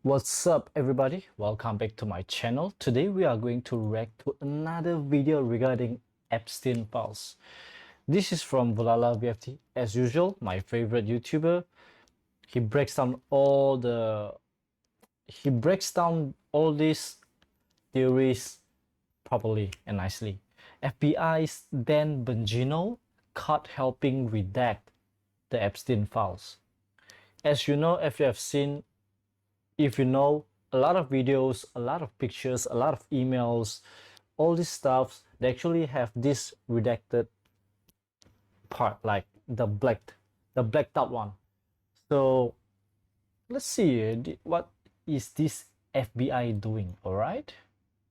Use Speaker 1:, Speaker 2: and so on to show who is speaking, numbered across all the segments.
Speaker 1: What's up everybody? Welcome back to my channel. Today we are going to react to another video regarding Epstein files. This is from lavalier as usual, my favorite YouTuber. He breaks down all these theories properly and nicely. FBI's Dan Bongino caught helping redact the Epstein files. As you know, if you know, a lot of videos, a lot of pictures, a lot of emails, all this stuff, they actually have this redacted part, like the blacked out one. So let's see, what is this FBI doing? All right,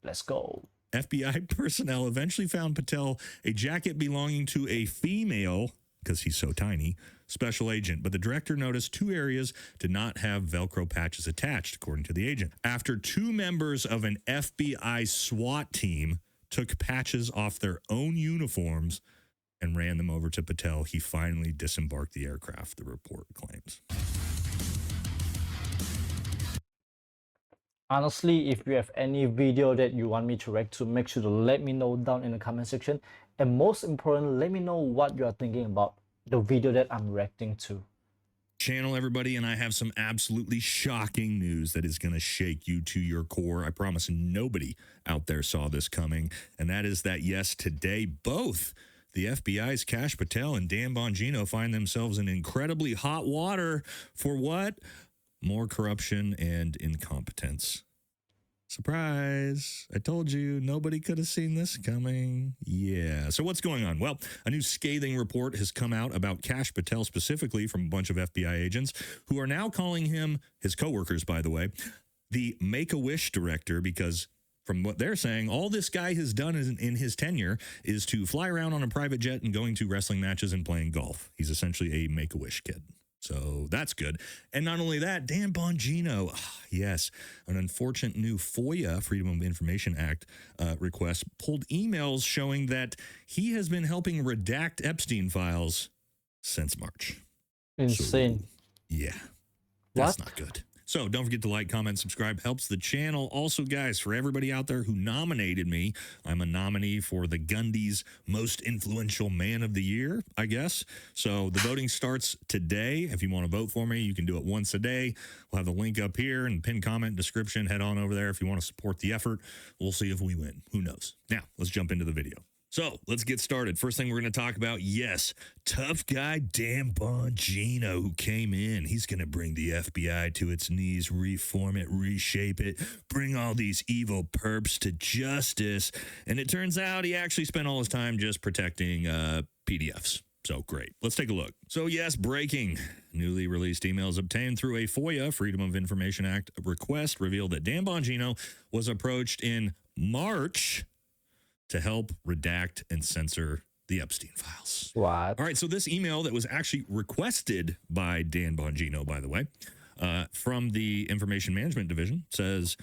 Speaker 1: let's go.
Speaker 2: FBI personnel eventually found Patel a jacket belonging to a female, because he's so tiny, special agent. But the director noticed two areas did not have Velcro patches attached, according to the agent. After two members of an FBI SWAT team took patches off their own uniforms and ran them over to Patel, he finally disembarked the aircraft, the report claims.
Speaker 1: Honestly, if you have any video that you want me to react to, make sure to let me know down in the comment section. And most important, let me know what you are thinking about the video that I'm reacting to.
Speaker 2: Channel, everybody, and I have some absolutely shocking news that is going to shake you to your core. I promise nobody out there saw this coming, and that is that, yes, today, both the FBI's Kash Patel and Dan Bongino find themselves in incredibly hot water for what? More corruption and incompetence. Surprise. I told you nobody could have seen this coming. Yeah. So what's going on? Well, a new scathing report has come out about Kash Patel specifically from a bunch of FBI agents who are now calling him, his coworkers, by the way, the Make-A-Wish director, because from what they're saying, all this guy has done in his tenure is to fly around on a private jet and going to wrestling matches and playing golf. He's essentially a Make-A-Wish kid. So that's good. And not only that, Dan Bongino, yes, an unfortunate new FOIA, Freedom of Information Act request, pulled emails showing that he has been helping redact Epstein files since March.
Speaker 1: Insane.
Speaker 2: So, yeah, that's not good. So don't forget to like, comment, subscribe. Helps the channel. Also, guys, for everybody out there who nominated me, I'm a nominee for the Gundy's Most Influential Man of the Year, I guess. So the voting starts today. If you want to vote for me, you can do it once a day. We'll have the link up here and pinned comment description. Head on over there if you want to support the effort. We'll see if we win. Who knows? Now, let's jump into the video. So let's get started. First thing we're going to talk about, yes, tough guy Dan Bongino, who came in. He's going to bring the FBI to its knees, reform it, reshape it, bring all these evil perps to justice. And it turns out he actually spent all his time just protecting PDFs. So great. Let's take a look. So yes, breaking. Newly released emails obtained through a FOIA, Freedom of Information Act request, revealed that Dan Bongino was approached in March to help redact and censor the Epstein files.
Speaker 1: What?
Speaker 2: All right, so this email that was actually requested by Dan Bongino, by the way, from the Information Management Division says,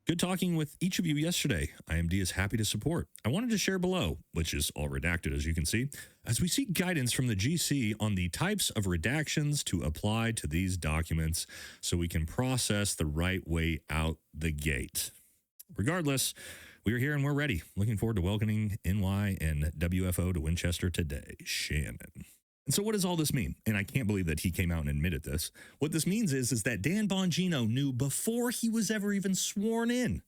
Speaker 2: good talking with each of you yesterday. IMD is happy to support. I wanted to share below, which is all redacted, as you can see, as we seek guidance from the GC on the types of redactions to apply to these documents so we can process the right way out the gate. Regardless, we're here and we're ready. Looking forward to welcoming NY and WFO to Winchester today. Shannon. And so what does all this mean? And I can't believe that he came out and admitted this. What this means is that Dan Bongino knew before he was ever even sworn in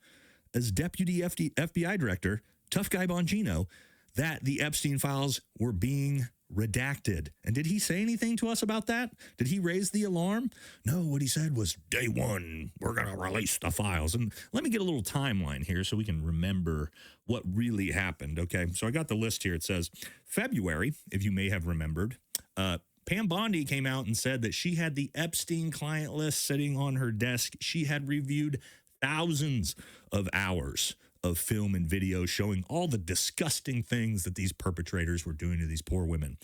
Speaker 2: as Deputy FBI Director, tough guy Bongino, that the Epstein files were being redacted. And did he say anything to us about that? Did he raise the alarm? No, what he said was, day one, we're going to release the files. And let me get a little timeline here so we can remember what really happened, okay? So I got the list here. It says February, if you may have remembered, Pam Bondi came out and said that she had the Epstein client list sitting on her desk. She had reviewed thousands of hours of film and video showing all the disgusting things that these perpetrators were doing to these poor women.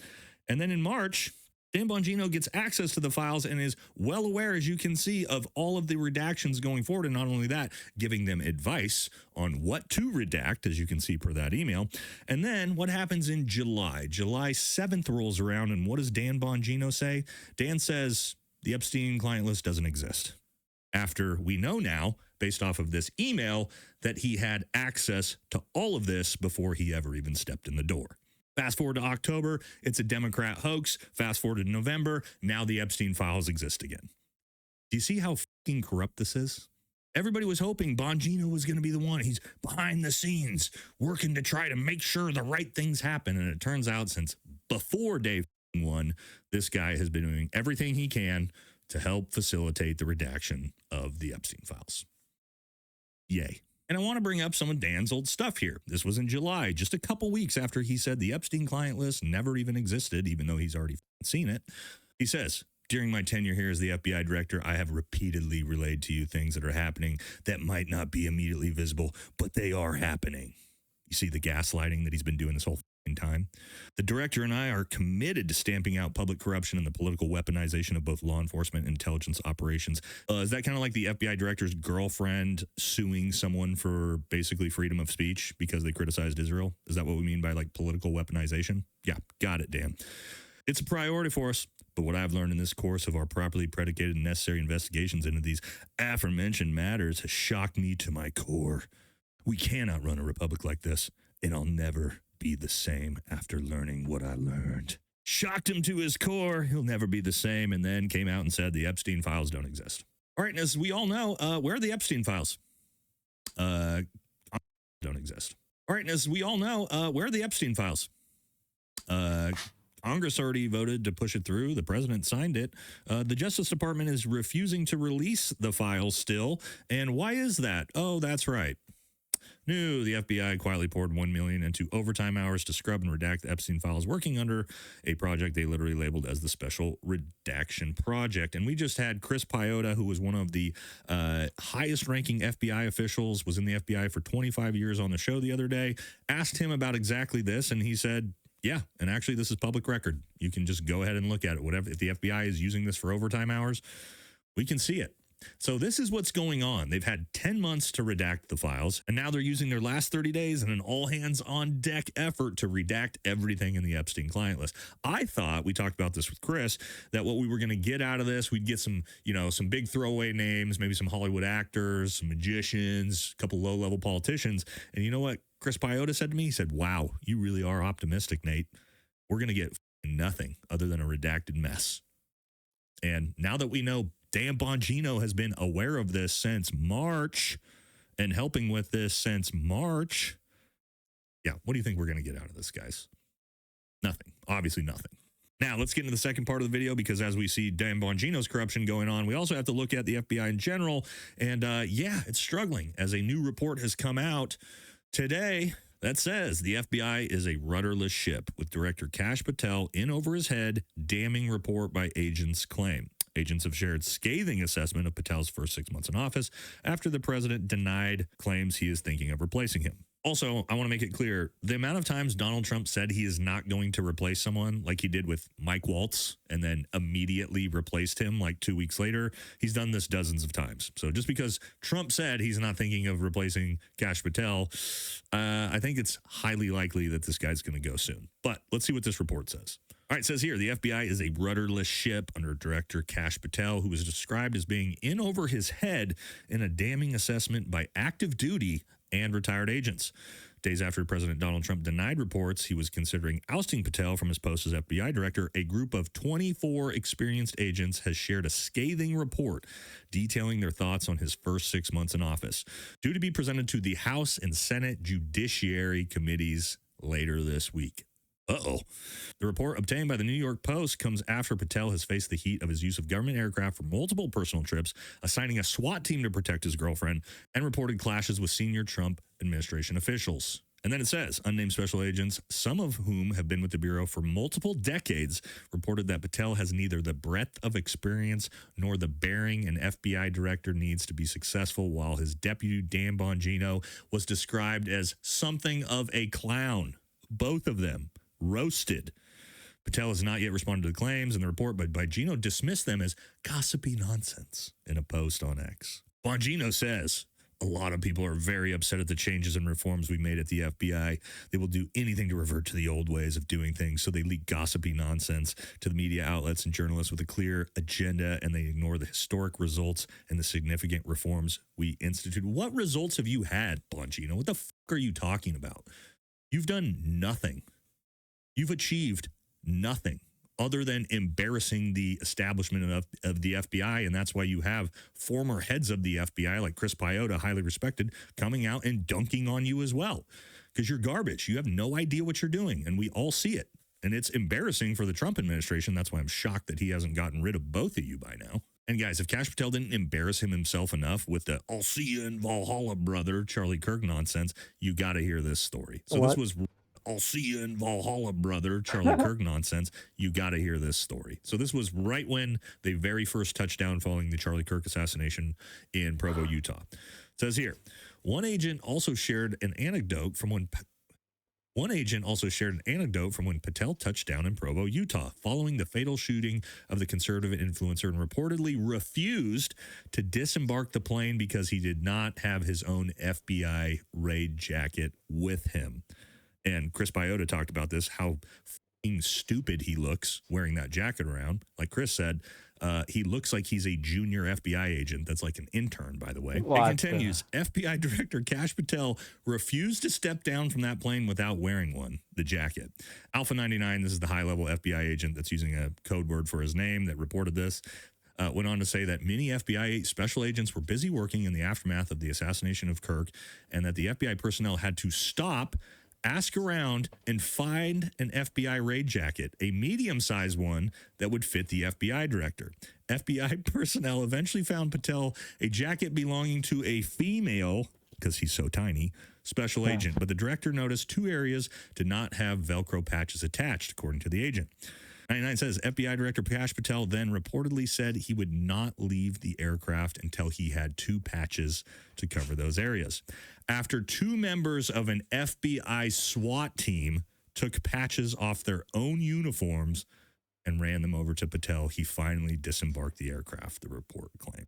Speaker 2: And then in March, Dan Bongino gets access to the files and is well aware, as you can see, of all of the redactions going forward. And not only that, giving them advice on what to redact, as you can see per that email. And then what happens in July? July 7th rolls around, and what does Dan Bongino say? Dan says the Epstein client list doesn't exist. after we know now, based off of this email, that he had access to all of this before he ever even stepped in the door. Fast forward to October, it's a Democrat hoax. Fast forward to November, now the Epstein files exist again. Do you see how fucking corrupt this is? Everybody was hoping Bongino was going to be the one. He's behind the scenes working to try to make sure the right things happen. And it turns out since before day 1, this guy has been doing everything he can to help facilitate the redaction of the Epstein files. Yay. And I want to bring up some of Dan's old stuff here. This was in July, just a couple weeks after he said the Epstein client list never even existed, even though he's already seen it. He says, during my tenure here as the FBI director, I have repeatedly relayed to you things that are happening that might not be immediately visible, but they are happening. You see the gaslighting that he's been doing this whole time. The director and I are committed to stamping out public corruption and the political weaponization of both law enforcement and intelligence operations. Is that kind of like the FBI director's girlfriend suing someone for basically freedom of speech because they criticized Israel? Is that what we mean by like political weaponization? Yeah, got it, Dan. It's a priority for us, but what I've learned in this course of our properly predicated and necessary investigations into these aforementioned matters has shocked me to my core. We cannot run a republic like this, and I'll never be the same after learning what I learned. Shocked him to his core. He'll never be the same. And then came out and said the Epstein files don't exist. All right. And as we all know, where are the Epstein files? Don't exist. All right. And as we all know, where are the Epstein files? Congress already voted to push it through. The president signed it. The Justice Department is refusing to release the files still. And why is that? Oh, that's right. No, the FBI quietly poured $1 million into overtime hours to scrub and redact the Epstein files, working under a project they literally labeled as the Special Redaction Project. And we just had Chris Piota, who was one of the highest-ranking FBI officials, was in the FBI for 25 years, on the show the other day, asked him about exactly this, and he said, yeah, and actually this is public record. You can just go ahead and look at it. Whatever, if the FBI is using this for overtime hours, we can see it. So this is what's going on. They've had 10 months to redact the files, and now they're using their last 30 days in an all-hands-on-deck effort to redact everything in the Epstein client list. I thought, we talked about this with Chris, that what we were going to get out of this, we'd get some, some big throwaway names, maybe some Hollywood actors, some magicians, a couple low-level politicians. And you know what Chris Piota said to me? He said, wow, you really are optimistic, Nate. We're going to get nothing other than a redacted mess. And now that we know Dan Bongino has been aware of this since March and helping with this since March. Yeah, what do you think we're going to get out of this, guys? Nothing. Obviously nothing. Now, let's get into the second part of the video, because as we see Dan Bongino's corruption going on, we also have to look at the FBI in general. And yeah, it's struggling, as a new report has come out today that says the FBI is a rudderless ship, with Director Kash Patel in over his head, damning report by agents claim. Agents have shared scathing assessment of Patel's first 6 months in office after the president denied claims he is thinking of replacing him. Also, I want to make it clear, the amount of times Donald Trump said he is not going to replace someone, like he did with Mike Waltz, and then immediately replaced him like 2 weeks later, he's done this dozens of times. So just because Trump said he's not thinking of replacing Kash Patel, I think it's highly likely that this guy's going to go soon. But let's see what this report says. All right, it says here, the FBI is a rudderless ship under Director Kash Patel, who was described as being in over his head in a damning assessment by active duty and retired agents. Days after President Donald Trump denied reports he was considering ousting Patel from his post as FBI director, a group of 24 experienced agents has shared a scathing report detailing their thoughts on his first 6 months in office, due to be presented to the House and Senate Judiciary Committees later this week. Uh-oh. The report obtained by the New York Post comes after Patel has faced the heat of his use of government aircraft for multiple personal trips, assigning a SWAT team to protect his girlfriend, and reported clashes with senior Trump administration officials. And then it says, unnamed special agents, some of whom have been with the Bureau for multiple decades, reported that Patel has neither the breadth of experience nor the bearing an FBI director needs to be successful, while his deputy, Dan Bongino, was described as something of a clown. Both of them roasted. Patel has not yet responded to the claims in the report, but Bongino dismissed them as gossipy nonsense in a post on X. Bongino says, A lot of people are very upset at the changes and reforms we made at the FBI. They will do anything to revert to the old ways of doing things. So they leak gossipy nonsense to the media outlets and journalists with a clear agenda, and they ignore the historic results and the significant reforms we instituted. What results have you had, Bongino? What the fuck are you talking about? You've done nothing. You've achieved nothing other than embarrassing the establishment of the FBI. And that's why you have former heads of the FBI, like Chris Piota, highly respected, coming out and dunking on you as well. Because you're garbage. You have no idea what you're doing. And we all see it. And it's embarrassing for the Trump administration. That's why I'm shocked that he hasn't gotten rid of both of you by now. And guys, if Kash Patel didn't embarrass himself enough with the "I'll see you in Valhalla, brother" Charlie Kirk nonsense, you got to hear this story. So
Speaker 1: What?
Speaker 2: this was "I'll see you in Valhalla, brother" Charlie Kirk nonsense. You got to hear this story. So this was right when the very first touchdown following the Charlie Kirk assassination in Provo, Utah. It says here, one agent also shared an anecdote from when Patel touched down in Provo, Utah, following the fatal shooting of the conservative influencer, and reportedly refused to disembark the plane because he did not have his own FBI raid jacket with him. And Chris Piota talked about this, how fucking stupid he looks wearing that jacket around. Like Chris said, he looks like he's a junior FBI agent. That's like an intern, by the way.
Speaker 1: What
Speaker 2: It continues. FBI Director Kash Patel refused to step down from that plane without wearing the jacket. Alpha 99, this is the high-level FBI agent that's using a code word for his name that reported this, went on to say that many FBI special agents were busy working in the aftermath of the assassination of Kirk, and that the FBI personnel had to stop, ask around, and find an FBI raid jacket, a medium-sized one that would fit the FBI director. FBI personnel eventually found Patel a jacket belonging to a female, because he's so tiny, special agent. But the director noticed two areas did not have Velcro patches attached, according to the agent. 99 says FBI Director Kash Patel then reportedly said he would not leave the aircraft until he had two patches to cover those areas. After two members of an FBI SWAT team took patches off their own uniforms and ran them over to Patel, he finally disembarked the aircraft, the report claimed.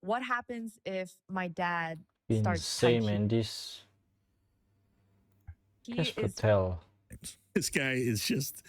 Speaker 3: What happens if my dad
Speaker 1: Insane,
Speaker 3: starts touching?
Speaker 1: man. This
Speaker 3: He
Speaker 1: Kash
Speaker 3: is
Speaker 1: Patel.
Speaker 2: This guy is just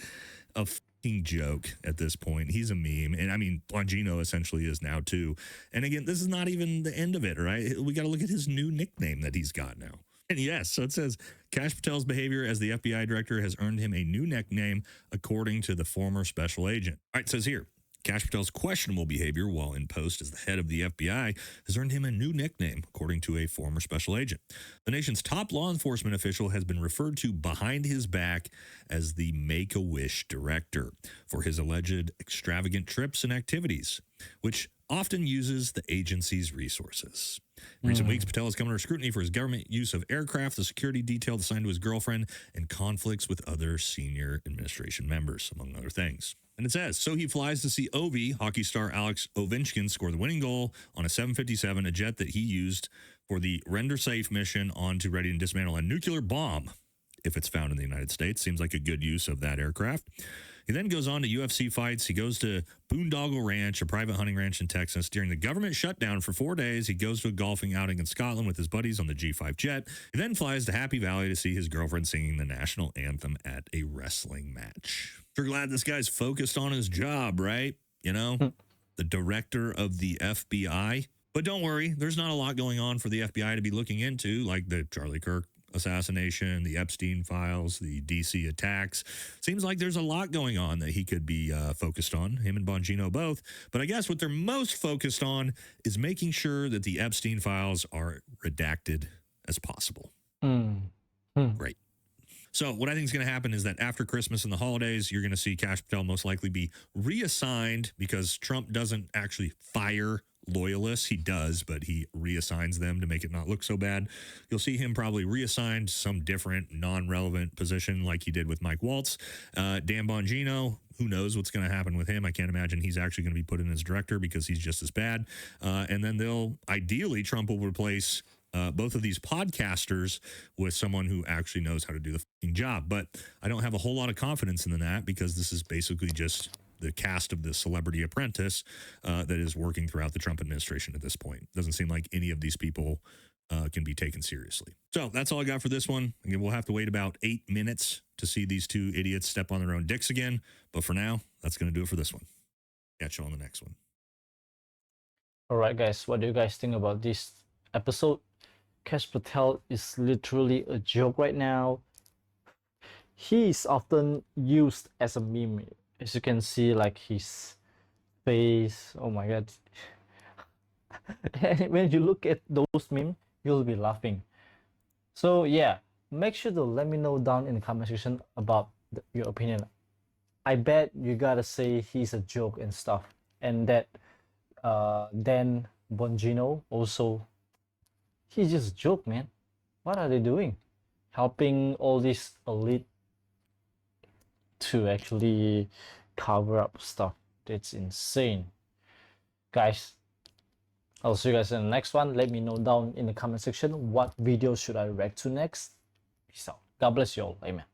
Speaker 2: a fucking joke at this point. He's a meme. And I mean, Bongino essentially is now too. And again, this is not even the end of it, right? We got to look at his new nickname that he's got now. And yes, so it says Kash Patel's behavior as the FBI director has earned him a new nickname, according to the former special agent. All right, it says here, Kash Patel's questionable behavior while in post as the head of the FBI has earned him a new nickname, according to a former special agent. The nation's top law enforcement official has been referred to behind his back as the Make-A-Wish director for his alleged extravagant trips and activities, which often uses the agency's resources. In recent weeks, Patel has come under scrutiny for his government use of aircraft, the security detail assigned to his girlfriend, and conflicts with other senior administration members, among other things. And it says, so he flies to see Ovi, hockey star Alex Ovechkin, score the winning goal on a 757, a jet that he used for the Render Safe mission on to ready and dismantle a nuclear bomb if it's found in the United States. Seems like a good use of that aircraft. He then goes on to UFC fights. He goes to Boondoggle Ranch, a private hunting ranch in Texas. During the government shutdown for 4 days, he goes to a golfing outing in Scotland with his buddies on the G5 jet. He then flies to Happy Valley to see his girlfriend singing the national anthem at a wrestling match. Sure glad this guy's focused on his job, right? You know, the director of the FBI. But don't worry, there's not a lot going on for the FBI to be looking into, like the Charlie Kirk assassination, the Epstein files, the DC attacks. Seems like there's a lot going on that he could be focused on, him and Bongino both. But I guess what they're most focused on is making sure that the Epstein files are redacted as possible. Great. So what I think is going to happen is that after Christmas and the holidays, you're going to see Kash Patel most likely be reassigned, because Trump doesn't actually fire loyalists. He does, but he reassigns them to make it not look so bad. You'll see him probably reassigned to some different non-relevant position like he did with Mike Waltz. Dan Bongino, who knows what's going to happen with him? I can't imagine he's actually going to be put in as director, because he's just as bad. And then Trump will replace both of these podcasters with someone who actually knows how to do the fucking job. But I don't have a whole lot of confidence in that, because this is basically just the cast of the Celebrity Apprentice that is working throughout the Trump administration at this point. Doesn't seem like any of these people can be taken seriously. So that's all I got for this one. Again, we'll have to wait about 8 minutes to see these two idiots step on their own dicks again. But for now, that's going to do it for this one. Catch you on the next one.
Speaker 1: All right, guys, what do you guys think about this episode? Kash Patel is literally a joke right now. He is often used as a meme. As you can see, like his face. Oh my god. And when you look at those memes, you'll be laughing. So yeah, make sure to let me know down in the comment section about your opinion. I bet you gotta say he's a joke and stuff, and that Dan Bongino also, he's just a joke, man. What are they doing? Helping all this elite to actually cover up stuff. That's insane. Guys, I'll see you guys in the next one. Let me know down in the comment section what video should I react to next. Peace out. God bless you all. Amen.